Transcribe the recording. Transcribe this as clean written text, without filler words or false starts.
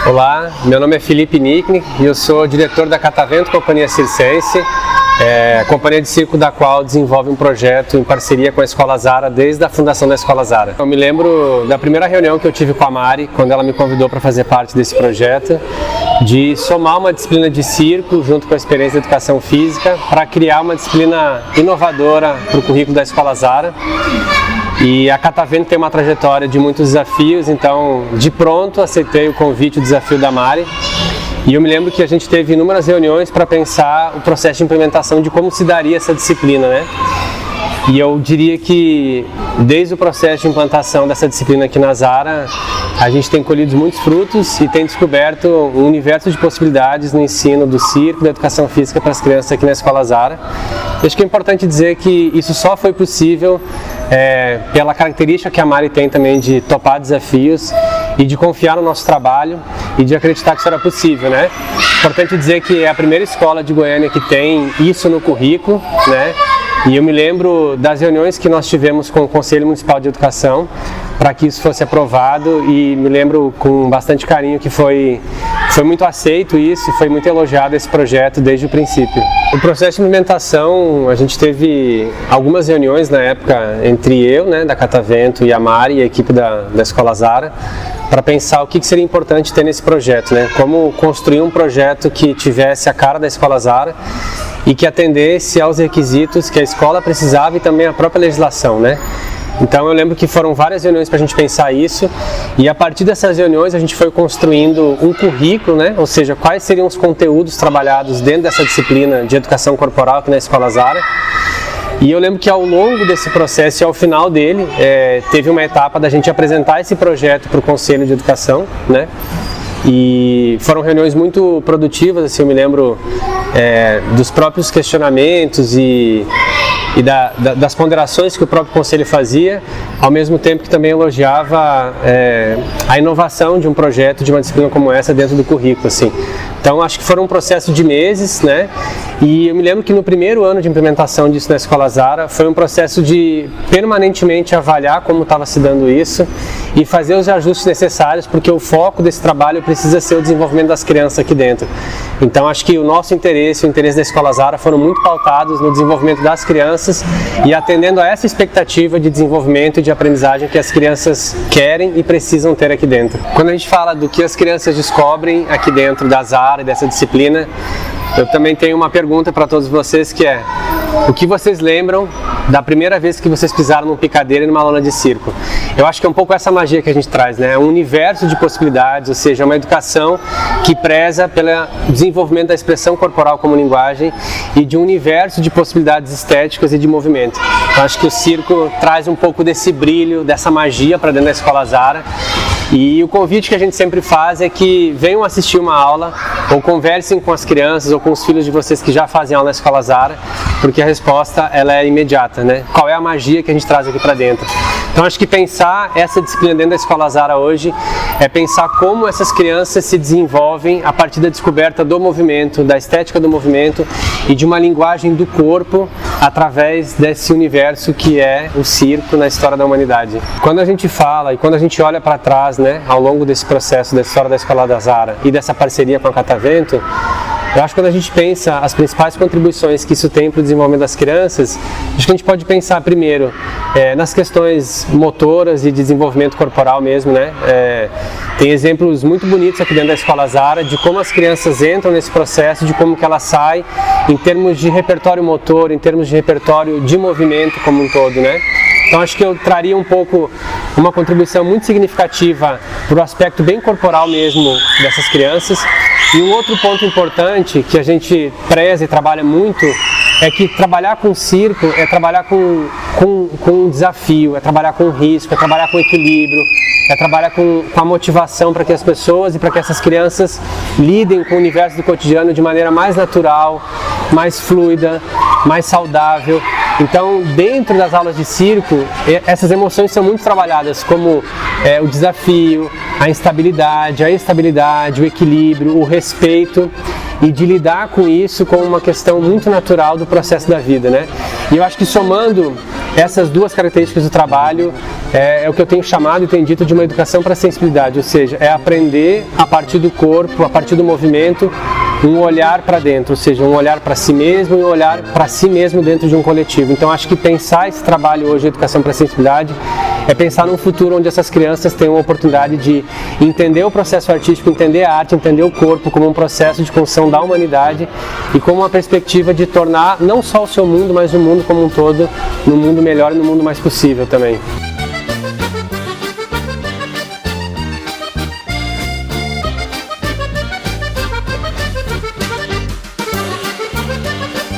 Olá, meu nome é Felipe Nicknick e eu sou diretor da Catavento Companhia Circense, companhia de circo da qual desenvolve um projeto em parceria com a Escola Zara desde a fundação da Escola Zara. Eu me lembro da primeira reunião que eu tive com a Mari, quando ela me convidou para fazer parte desse projeto, de somar uma disciplina de circo junto com a experiência de educação física para criar uma disciplina inovadora para o currículo da Escola Zara. E a Catavento tem uma trajetória de muitos desafios, então de pronto aceitei o convite, o desafio da Mari. E eu me lembro que a gente teve inúmeras reuniões para pensar o processo de implementação de como se daria essa disciplina, né? E eu diria que desde o processo de implantação dessa disciplina aqui na Zara, a gente tem colhido muitos frutos e tem descoberto um universo de possibilidades no ensino do circo, da educação física para as crianças aqui na Escola Zara. Eu acho que é importante dizer que isso só foi possível pela característica que a Mari tem também de topar desafios e de confiar no nosso trabalho e de acreditar que isso era possível, né? Importante dizer que é a primeira escola de Goiânia que tem isso no currículo, né? E eu me lembro das reuniões que nós tivemos com o Conselho Municipal de Educação para que isso fosse aprovado e me lembro com bastante carinho que foi muito aceito isso e foi muito elogiado esse projeto desde o princípio. O processo de implementação, a gente teve algumas reuniões na época entre eu, né, da Catavento, e a Mari e a equipe da Escola Zara para pensar o que seria importante ter nesse projeto, né? Como construir um projeto que tivesse a cara da Escola Zara e que atendesse aos requisitos que a escola precisava e também a própria legislação, né? Então eu lembro que foram várias reuniões para a gente pensar isso e a partir dessas reuniões a gente foi construindo um currículo, né? Ou seja, quais seriam os conteúdos trabalhados dentro dessa disciplina de educação corporal aqui na Escola Zara. E eu lembro que ao longo desse processo e ao final dele, teve uma etapa da gente apresentar esse projeto para o Conselho de Educação, né? E foram reuniões muito produtivas, assim, eu me lembro dos próprios questionamentos e das ponderações que o próprio Conselho fazia, ao mesmo tempo que também elogiava a inovação de um projeto, de uma disciplina como essa dentro do currículo, assim. Então acho que foram um processo de meses, né? E eu me lembro que no primeiro ano de implementação disso na Escola Zara foi um processo de permanentemente avaliar como estava se dando isso e fazer os ajustes necessários, porque o foco desse trabalho precisa ser o desenvolvimento das crianças aqui dentro. Então acho que o nosso interesse, o interesse da Escola Zara foram muito pautados no desenvolvimento das crianças e atendendo a essa expectativa de desenvolvimento e de aprendizagem que as crianças querem e precisam ter aqui dentro. Quando a gente fala do que as crianças descobrem aqui dentro da Zara e dessa disciplina, eu também tenho uma pergunta para todos vocês que é: o que vocês lembram da primeira vez que vocês pisaram num picadeiro e numa lona de circo? Eu acho que é um pouco essa magia que a gente traz, né? Um universo de possibilidades, ou seja, uma educação que preza pelo desenvolvimento da expressão corporal como linguagem e de um universo de possibilidades estéticas e de movimento. Eu acho que o circo traz um pouco desse brilho, dessa magia para dentro da Escola Zara. E o convite que a gente sempre faz é que venham assistir uma aula ou conversem com as crianças ou com os filhos de vocês que já fazem aula na Escola Zara, porque a resposta ela é imediata, né? Qual é a magia que a gente traz aqui para dentro? Então acho que pensar essa disciplina dentro da Escola Zara hoje é pensar como essas crianças se desenvolvem a partir da descoberta do movimento, da estética do movimento e de uma linguagem do corpo através desse universo que é o circo na história da humanidade. Quando a gente fala e quando a gente olha para trás, né, ao longo desse processo da história da Escola da Zara e dessa parceria com a Catavento, eu acho que quando a gente pensa as principais contribuições que isso tem para o desenvolvimento das crianças, acho que a gente pode pensar primeiro nas questões motoras e de desenvolvimento corporal mesmo, né? Tem exemplos muito bonitos aqui dentro da Escola Zara de como as crianças entram nesse processo, de como que elas saem em termos de repertório motor, em termos de repertório de movimento como um todo, né? Então acho que eu traria um pouco uma contribuição muito significativa para o aspecto bem corporal mesmo dessas crianças. E um outro ponto importante que a gente preza e trabalha muito é que trabalhar com circo é trabalhar com um desafio, é trabalhar com risco, é trabalhar com equilíbrio, é trabalhar com a motivação para que as pessoas e para que essas crianças lidem com o universo do cotidiano de maneira mais natural, mais fluida, mais saudável. Então, dentro das aulas de circo, essas emoções são muito trabalhadas, como o desafio, a instabilidade, a estabilidade, o equilíbrio, o respeito, e de lidar com isso como uma questão muito natural do processo da vida, né? E eu acho que somando essas duas características do trabalho é o que eu tenho chamado e tenho dito de uma educação para a sensibilidade, ou seja, é aprender a partir do corpo, a partir do movimento, um olhar para dentro, ou seja, um olhar para si mesmo e um olhar para si mesmo dentro de um coletivo. Então acho que pensar esse trabalho hoje de educação para a sensibilidade é pensar num futuro onde essas crianças tenham a oportunidade de entender o processo artístico, entender a arte, entender o corpo como um processo de construção da humanidade e como uma perspectiva de tornar não só o seu mundo, mas o mundo como um todo, num mundo melhor e num mundo mais possível também.